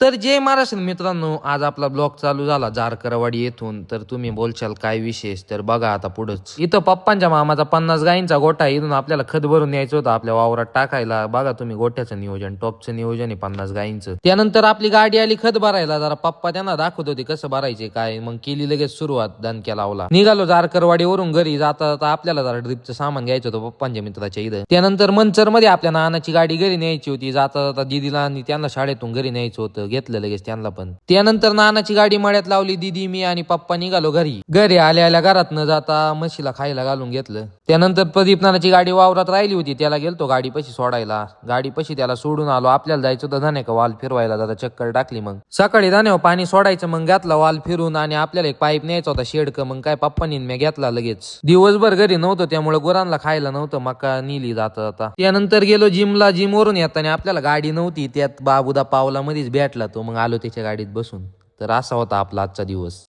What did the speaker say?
तर जय महाराष्ट्र मित्रांनो, आज आपला ब्लॉग चालू झाला जारकरवाडी येथून. तर तुम्ही बोलशाल काय विशेष, तर बघा आता पुढंच. इथं पप्पांच्या मामाचा 50 गायींचा गोठा, इथून आपल्याला खत भरून यायचं होतं आपल्या वावरात टाकायला. बघा तुम्ही गोठ्याचं नियोजन, टॉपचं नियोजन आहे 50 गायींचं. त्यानंतर आपली गाडी आली खत भरायला. जरा पप्पा त्यांना दाखवत होते कसं भरायचे काय, मग केली लगेच सुरुवात. दणक्या लावला, निघालो जारकरवाडीवरून घरी. जाता आपल्याला जरा ड्रिपचं सामान घ्यायचं होतं पप्पांच्या मित्राच्या इथं. त्यानंतर मंचर मध्ये आपल्या नानाची गाडी घरी न्यायची होती. जाता जाता दिदीला आणि त्यांना शाळेतून घरी न्यायचं होतं, घेतलं लगेच त्यांना पण. त्यानंतर नानाची गाडी मळ्यात लावली. दीदी, मी आणि पप्पा निघालो घरी. घरी आल्या घरात न जाता म्हशीला खायला घालून घेतलं. त्यानंतर प्रदीप नानाची गाडी वावरात राहिली होती, त्याला गेलतो गाडी पशी सोडायला. गाडी पशी त्याला सोडून आलो. आपल्याला जायचं होतं धान्या का वाल फिरवायला, जरा चक्कर टाकली. मग सकाळी धान्यावर पाणी सोडायचं, मग घातला वाल फिरून. आणि आपल्याला एक पाईप न्यायचा होता शेडक, मग काय पप्पानी मी घेतला लगेच. दिवसभर घरी नव्हतं त्यामुळे गुरांना खायला नव्हतं, मका नेली जाता जाता. त्यानंतर गेलो जिमला. जिम वरून येताना आपल्याला गाडी नव्हती, त्यात बाबूदा पावला मध्येच भेटला तो, मग आलो त्याच्या गाडीत बसून. तर असा होता आपला आजचा दिवस.